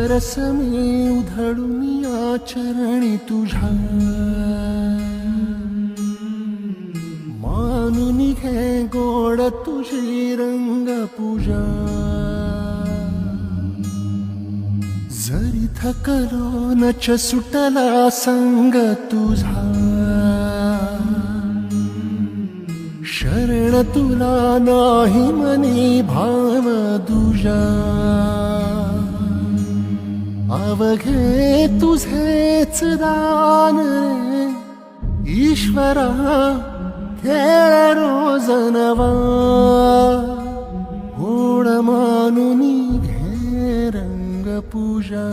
रस मी उधळून आचरणी तुझ्या मानून घे गोड तुझी रंग पूजा जरी थकलो नच सुटला संग तुझा शरण तुला नाही मनी भाव दुजा अवघे तुझेच दान रे ईश्वरा खेळ रोज नवा ओढ मानुनी घे रंग पूजा